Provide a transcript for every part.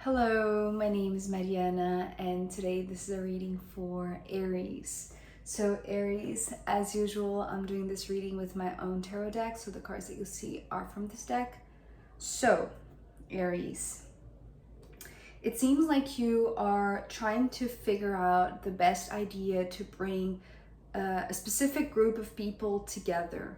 Hello, my name is Mariana, and today this is a reading for Aries. So, Aries, as usual, I'm doing this reading with my own tarot deck, so the cards that you see are from this deck. So, Aries, it seems like you are trying to figure out the best idea to bring a specific group of people together,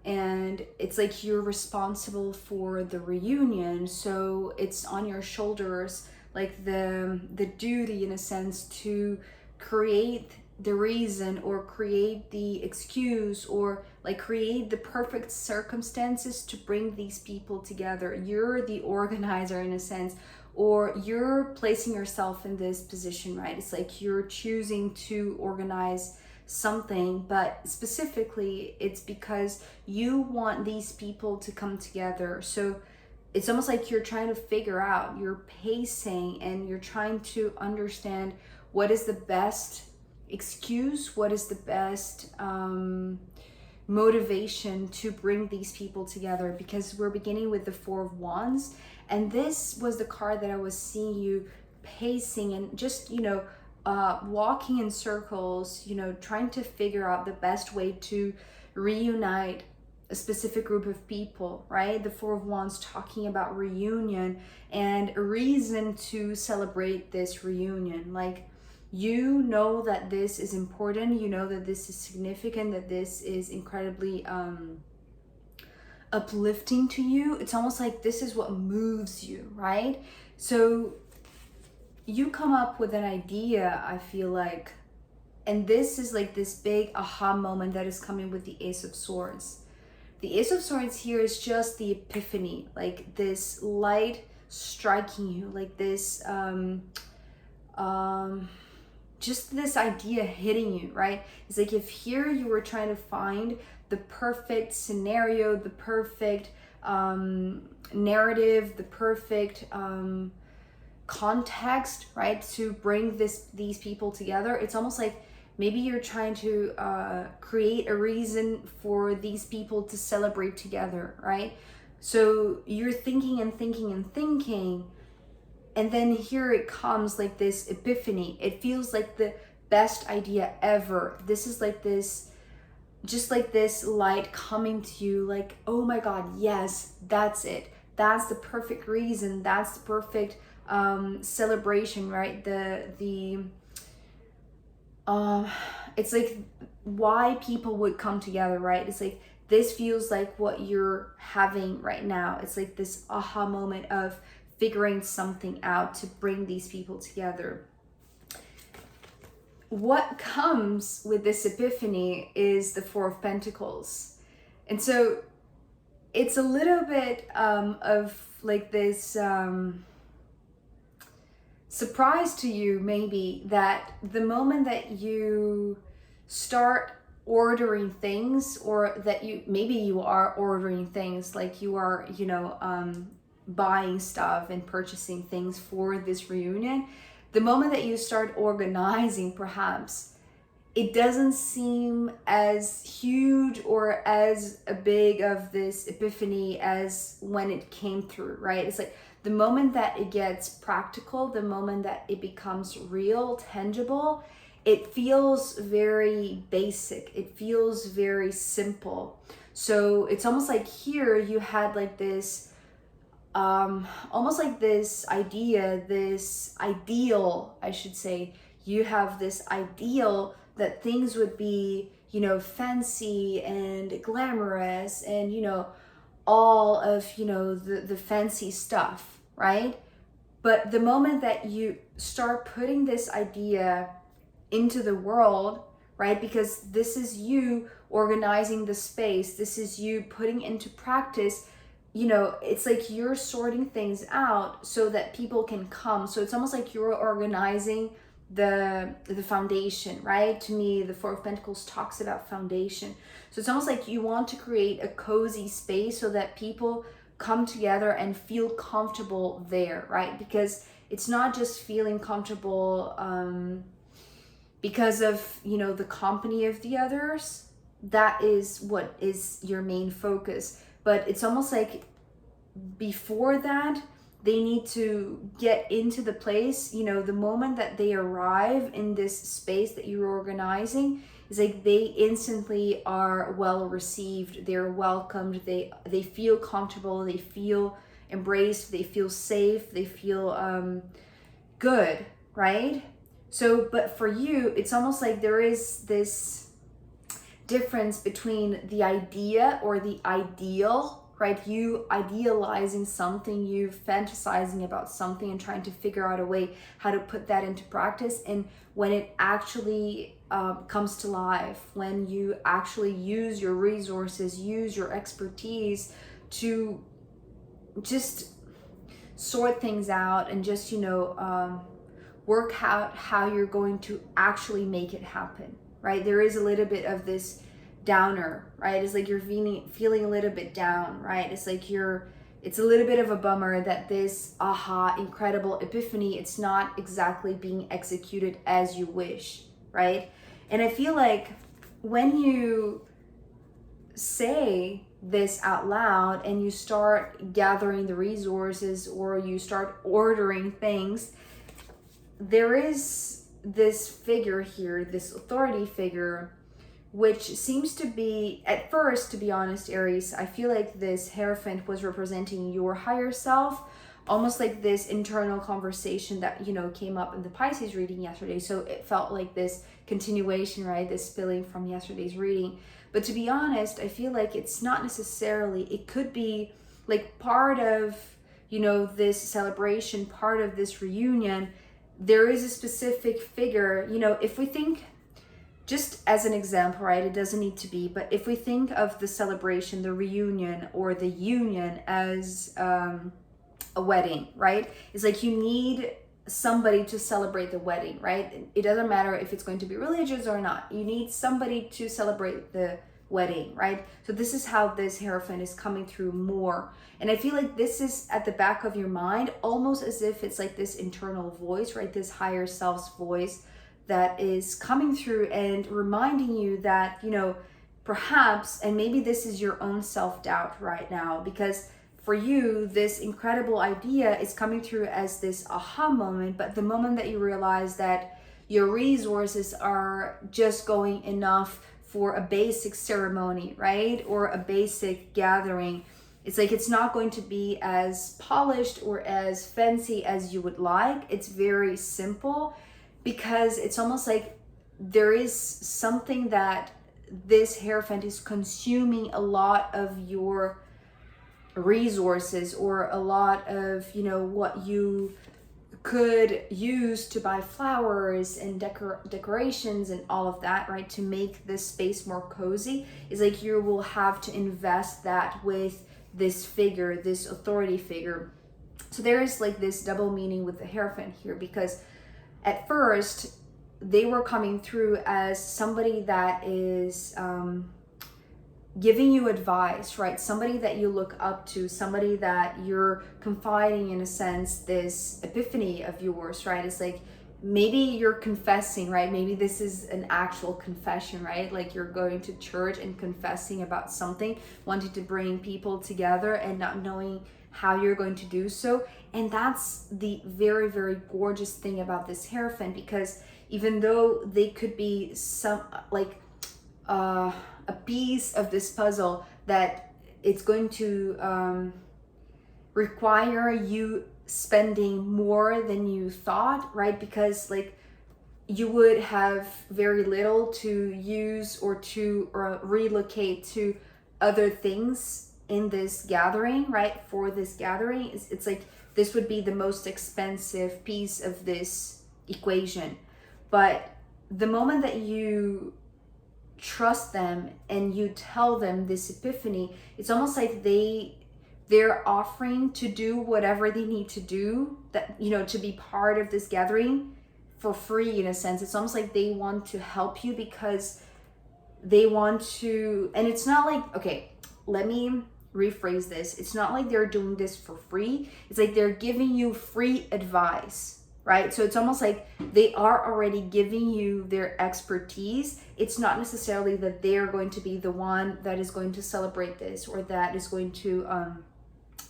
and it's like you're responsible for the reunion, so it's on your shoulders, like the duty in a sense to create the reason or create the excuse or like create the perfect circumstances to bring these people together. You're the organizer in a sense, or you're placing yourself in this position, right? It's like you're choosing to organize something, but specifically it's because you want these people to come together. So it's almost like you're trying to figure out, you're pacing and you're trying to understand what is the best excuse, what is the best motivation to bring these people together, because we're beginning with the Four of Wands, and this was the card that I was seeing you pacing and just walking in circles, trying to figure out the best way to reunite a specific group of people, right? The Four of Wands talking about reunion and a reason to celebrate this reunion. Like, you know that this is important, you know that this is significant, that this is incredibly uplifting to you. It's almost like this is what moves you, right? So you come up with an idea, I feel like, and this is like this big aha moment that is coming with the Ace of Swords. The Ace of Swords here is just the epiphany, like this light striking you, like this just this idea hitting you, right? It's like if here you were trying to find the perfect scenario, the perfect narrative, the perfect context, right, to bring these people together. It's almost like maybe you're trying to create a reason for these people to celebrate together, right? So you're thinking and thinking and thinking, and then here it comes, like this epiphany. It feels like the best idea ever. This is like this, just like this light coming to you, like, oh my God, yes, that's it. That's the perfect reason. That's the perfect celebration, right? It's like why people would come together, right? It's like this feels like what you're having right now. It's like this aha moment of figuring something out to bring these people together. What comes with this epiphany is the Four of Pentacles. And so it's a little bit of like this surprise to you, maybe, that the moment that you start ordering things, or that you are ordering things, like you are buying stuff and purchasing things for this reunion, the moment that you start organizing, perhaps it doesn't seem as huge or as a big of this epiphany as when it came through, right? It's like the moment that it gets practical, the moment that it becomes real, tangible, it feels very basic. It feels very simple. So it's almost like here you had like this almost like this idea, this ideal, I should say. You have this ideal that things would be, fancy and glamorous and, all of, the fancy stuff, right? But the moment that you start putting this idea into the world, right? Because this is you organizing the space, this is you putting into practice, it's like you're sorting things out so that people can come. So it's almost like you're organizing the foundation, right? To me, the Four of Pentacles talks about foundation. So it's almost like you want to create a cozy space so that people come together and feel comfortable there, right? Because it's not just feeling comfortable because of, the company of the others. That is what is your main focus. But it's almost like before that, they need to get into the place, you know, the moment that they arrive in this space that you're organizing, it's like they instantly are well received, they're welcomed, they feel comfortable, they feel embraced, they feel safe, they feel good, right? So, but for you, it's almost like there is this difference between the idea or the ideal, right? You idealizing something, you fantasizing about something and trying to figure out a way how to put that into practice. And when it actually comes to life, when you actually use your resources, use your expertise to just sort things out and just, you know, work out how you're going to actually make it happen, right? There is a little bit of this downer, right? It's like you're feeling a little bit down, right? It's like it's a little bit of a bummer that this incredible epiphany, it's not exactly being executed as you wish, right? And I feel like when you say this out loud and you start gathering the resources or you start ordering things, there is this figure here, this authority figure, which seems to be, at first, to be honest, Aries, I feel like this Hierophant was representing your higher self, almost like this internal conversation that, you know, came up in the Pisces reading yesterday. So it felt like this continuation, right? This spilling from yesterday's reading. But to be honest, I feel like it's not necessarily, it could be like part of, you know, this celebration, part of this reunion. There is a specific figure, you know, if we think, just as an example, right, it doesn't need to be, but if we think of the celebration, the reunion or the union as a wedding, right? It's like you need somebody to celebrate the wedding, right? It doesn't matter if it's going to be religious or not. You need somebody to celebrate the wedding, right? So this is how this Hierophant is coming through more. And I feel like this is at the back of your mind, almost as if it's like this internal voice, right? This higher self's voice that is coming through and reminding you that, you know, perhaps, and maybe this is your own self-doubt right now, because for you, this incredible idea is coming through as this aha moment, but the moment that you realize that your resources are just going enough for a basic ceremony, right? Or a basic gathering. It's like it's not going to be as polished or as fancy as you would like. It's very simple because it's almost like there is something that this Hierophant is consuming a lot of your resources or a lot of, you know, what you could use to buy flowers and decorations and all of that, right? To make this space more cozy. Is like you will have to invest that with this figure, this authority figure. So there is like this double meaning with the Hierophant here, because at first they were coming through as somebody that is giving you advice, right? Somebody that you look up to, somebody that you're confiding, in a sense, this epiphany of yours, right? It's like maybe you're confessing, right? Maybe this is an actual confession, right? Like you're going to church and confessing about something, wanting to bring people together and not knowing how you're going to do so. And that's the very, very gorgeous thing about this Hierophant, because even though they could be some like a piece of this puzzle that it's going to require you spending more than you thought, right? Because like you would have very little to use or to relocate to other things in this gathering, right? For this gathering, it's like this would be the most expensive piece of this equation. But the moment that you trust them and you tell them this epiphany, it's almost like they're offering to do whatever they need to do, that, you know, to be part of this gathering for free, in a sense. It's almost like they want to help you because they want to. And it's not like, okay, let me rephrase this. It's not like they're doing this for free. It's like they're giving you free advice, right? So it's almost like they are already giving you their expertise. It's not necessarily that they're going to be the one that is going to celebrate this or that is going to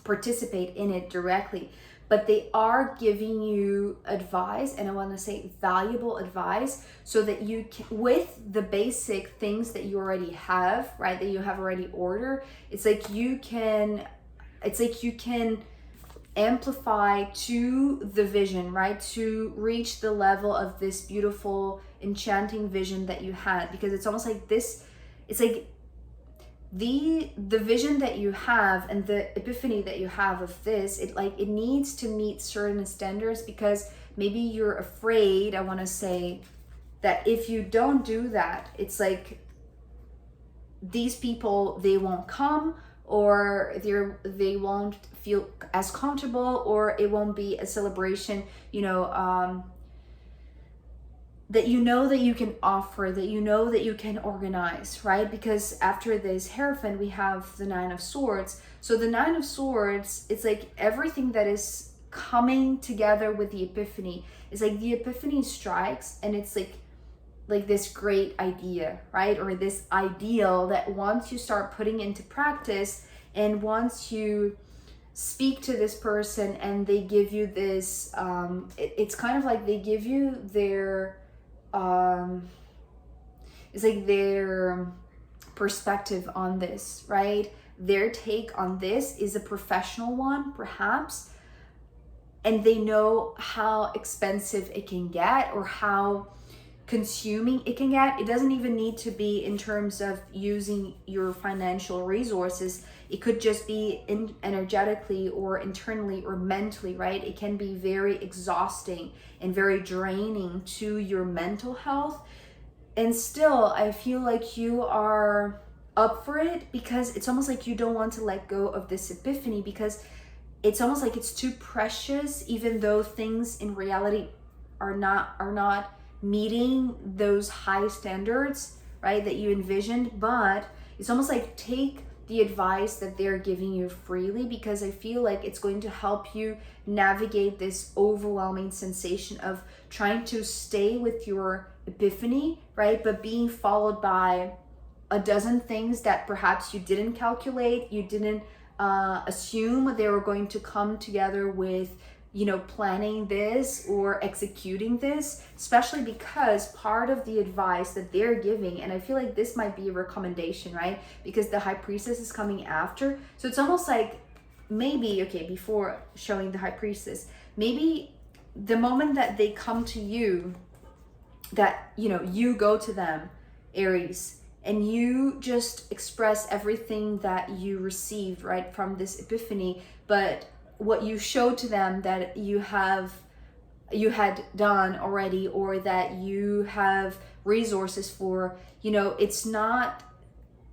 participate in it directly, but they are giving you advice, and I want to say valuable advice, so that you can, with the basic things that you already have, right, that you have already ordered, it's like you can amplify to the vision, right, to reach the level of this beautiful enchanting vision that you had. Because it's almost like this, it's like the vision that you have and the epiphany that you have of this, it needs to meet certain standards, because maybe you're afraid, I want to say, that if you don't do that, it's like these people, they won't come, or they won't feel as comfortable, or it won't be a celebration, that that you can offer, that that you can organize, right? Because after this Hierophant, we have the Nine of Swords. So the Nine of Swords, it's like everything that is coming together with the Epiphany. It's like the Epiphany strikes, and it's like this great idea, right? Or this ideal that once you start putting into practice, and once you speak to this person and they give you this, it's kind of like they give you their, it's like their perspective on this, right? Their take on this is a professional one, perhaps, and they know how expensive it can get, or how consuming it can get. It doesn't even need to be in terms of using your financial resources. It could just be energetically or internally or mentally, right? It can be very exhausting and very draining to your mental health. And still, I feel like you are up for it, because it's almost like you don't want to let go of this epiphany, because it's almost like it's too precious, even though things in reality are not meeting those high standards, right, that you envisioned. But it's almost like take the advice that they're giving you freely, because I feel like it's going to help you navigate this overwhelming sensation of trying to stay with your epiphany, right, but being followed by a dozen things that perhaps you didn't calculate, you didn't assume they were going to come together with, planning this or executing this, especially because part of the advice that they're giving, and I feel like this might be a recommendation, right? Because the High Priestess is coming after. So it's almost like maybe, okay, before showing the High Priestess, maybe the moment that they come to you, that, you go to them, Aries, and you just express everything that you received, right, from this epiphany, but what you show to them that you had done already, or that you have resources for, it's not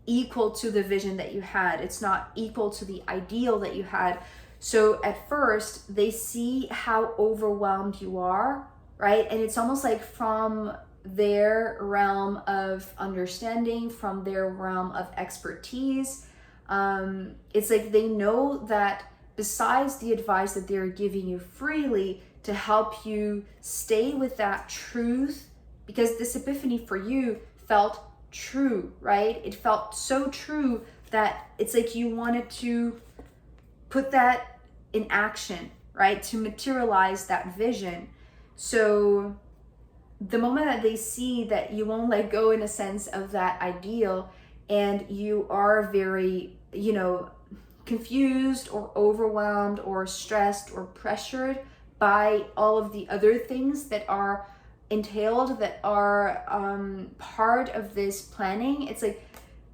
equal to the vision that you had. It's not equal to the ideal that you had. So at first they see how overwhelmed you are, right? And it's almost like from their realm of understanding, from their realm of expertise, it's like they know that besides the advice that they're giving you freely to help you stay with that truth, because this epiphany for you felt true, right? It felt so true that it's like you wanted to put that in action, right? To materialize that vision. So the moment that they see that you won't let go, in a sense, of that ideal, and you are very, confused or overwhelmed or stressed or pressured by all of the other things that are entailed, that are part of this planning, it's like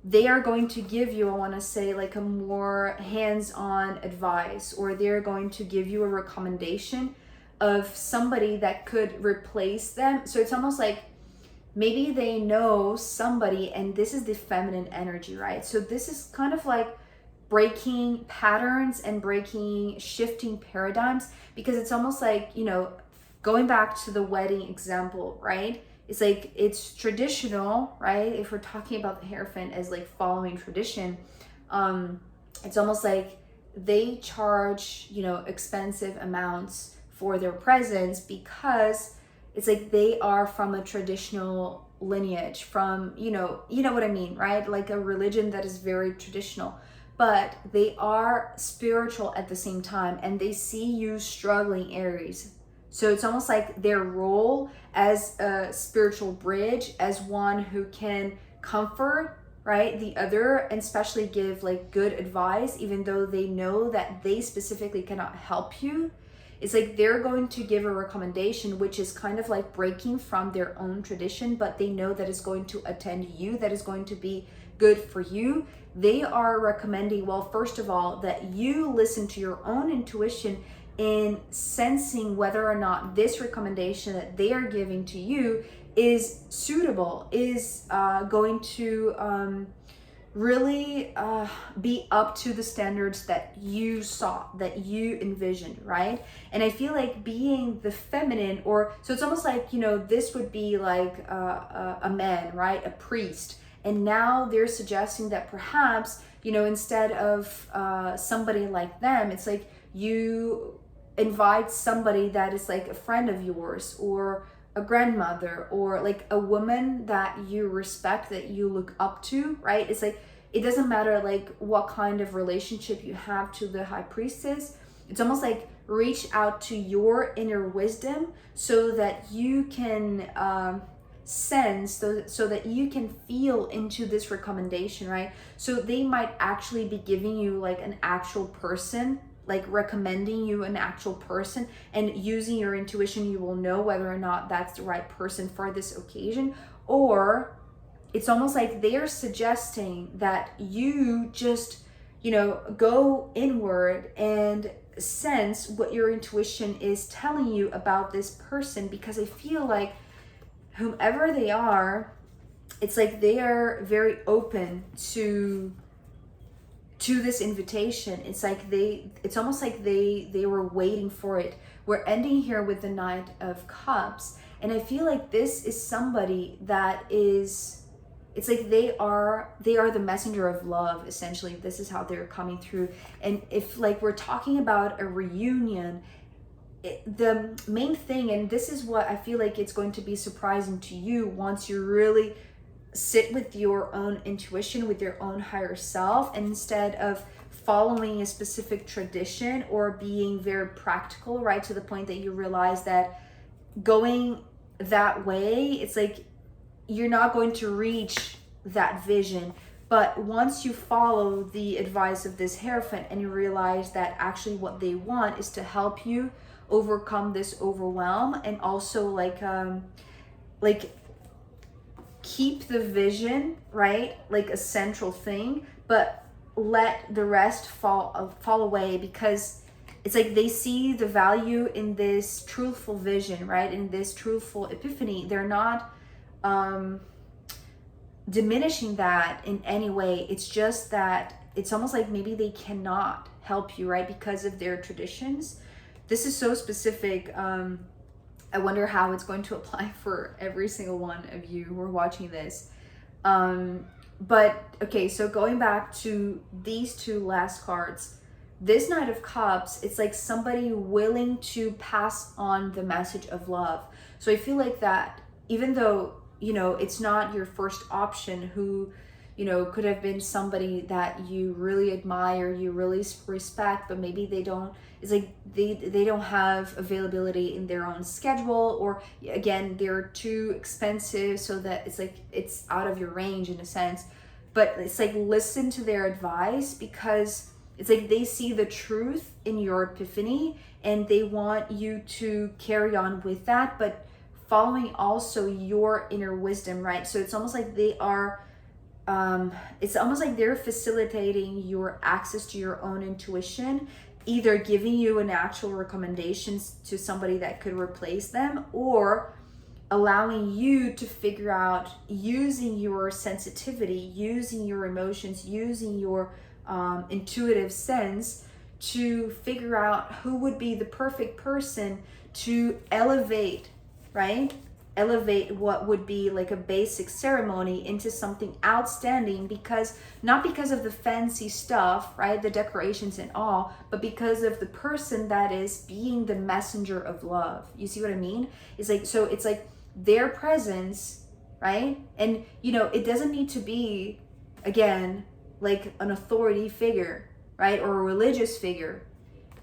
they are going to give you, I want to say, like a more hands-on advice, or they're going to give you a recommendation of somebody that could replace them. So it's almost like maybe they know somebody, and this is the feminine energy, right? So this is kind of like breaking patterns and shifting paradigms, because it's almost like, going back to the wedding example, right? It's like, it's traditional, right? If we're talking about the Hierophant as like following tradition, it's almost like they charge, expensive amounts for their presents, because it's like they are from a traditional lineage, from, you know what I mean, right? Like a religion that is very traditional. but they are spiritual at the same time, and they see you struggling, Aries. So it's almost like their role as a spiritual bridge, as one who can comfort, right, the other, and especially give like good advice, even though they know that they specifically cannot help you. It's like they're going to give a recommendation, which is kind of like breaking from their own tradition, but they know that it's going to attend you, that is going to be good for you. They are recommending, well, first of all, that you listen to your own intuition in sensing whether or not this recommendation that they are giving to you is suitable, is going to really be up to the standards that you saw, that you envisioned, right? And I feel like being the feminine, or so it's almost like, you know, this would be like a man, right? A priest. And now they're suggesting that perhaps, you know, instead of somebody like them, it's like you invite somebody that is like a friend of yours, or a grandmother, or like a woman that you respect, that you look up to, right? It's like, it doesn't matter like what kind of relationship you have to the high priestess. It's almost like reach out to your inner wisdom so that you can sense, so that you can feel into this recommendation, right? So they might actually be giving you like an actual person, like recommending you an actual person, and using your intuition, you will know whether or not that's the right person for this occasion. Or it's almost like they're suggesting that you just, you know, go inward and sense what your intuition is telling you about this person, because I feel like whomever they are, it's like they are very open to this invitation. It's like it's almost like they were waiting for it. We're ending here with the Knight of Cups, and I feel like this is somebody that is, it's like they are the messenger of love, essentially. This is how they're coming through. And if like we're talking about a reunion, the main thing, and this is what I feel like it's going to be surprising to you once you really sit with your own intuition, with your own higher self, and instead of following a specific tradition or being very practical, right, to the point that you realize that going that way, it's like you're not going to reach that vision. But once you follow the advice of this Hierophant and you realize that actually what they want is to help you overcome this overwhelm, and also like keep the vision, right, like a central thing, but let the rest fall away, because it's like they see the value in this truthful vision, right, in this truthful epiphany. They're not diminishing that in any way. It's just that it's almost like maybe they cannot help you, right, because of their traditions. This is so specific. I wonder how it's going to apply for every single one of you who are watching this. But okay, so going back to these two last cards, this Knight of Cups, it's like somebody willing to pass on the message of love. So I feel like that, even though, you know, it's not your first option, who, you know, could have been somebody that you really admire, you really respect, but maybe they don't, it's like they don't have availability in their own schedule, or again, they're too expensive, so that it's like it's out of your range in a sense. But it's like, listen to their advice, because it's like they see the truth in your epiphany and they want you to carry on with that, but following also your inner wisdom, right? So it's almost like they are it's almost like they're facilitating your access to your own intuition, either giving you an actual recommendations to somebody that could replace them, or allowing you to figure out, using your sensitivity, using your emotions, using your intuitive sense, to figure out who would be the perfect person to elevate, right? Elevate what would be like a basic ceremony into something outstanding, because not because of the fancy stuff, right, the decorations and all, but because of the person that is being the messenger of love. You see what I mean? It's like, so it's like their presence, right? And you know, it doesn't need to be, again, like an authority figure, right? Or a religious figure.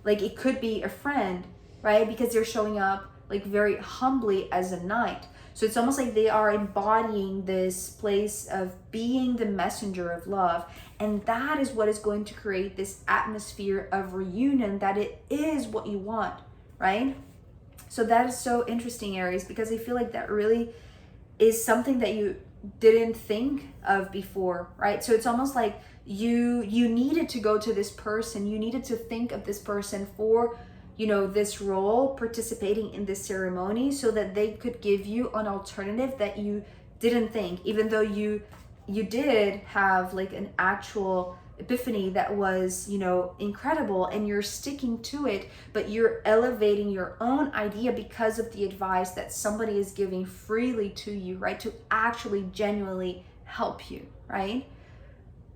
Like it could be a friend, right? Because they're showing up like very humbly as a knight. So it's almost like they are embodying this place of being the messenger of love. And that is what is going to create this atmosphere of reunion, that it is what you want, right? So that is so interesting, Aries, because I feel like that really is something that you didn't think of before, right? So it's almost like you needed to go to this person, you needed to think of this person for, you know, this role, participating in this ceremony, so that they could give you an alternative that you didn't think, even though you did have like an actual epiphany that was, you know, incredible, and you're sticking to it, but you're elevating your own idea because of the advice that somebody is giving freely to you, right? To actually genuinely help you, right?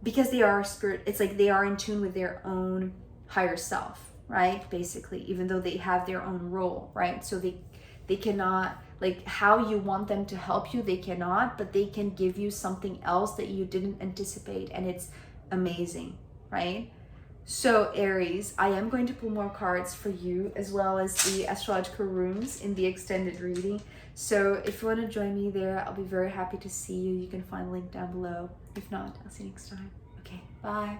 Because they are spirit, it's like they are in tune with their own higher self, right? Basically, even though they have their own role, right? So they cannot, like how you want them to help you, they cannot, but they can give you something else that you didn't anticipate, and it's amazing, right? So Aries, I am going to pull more cards for you, as well as the astrological rooms in the extended reading. So if you want to join me there, I'll be very happy to see you. You can find a link down below. If not, I'll see you next time. Okay, bye.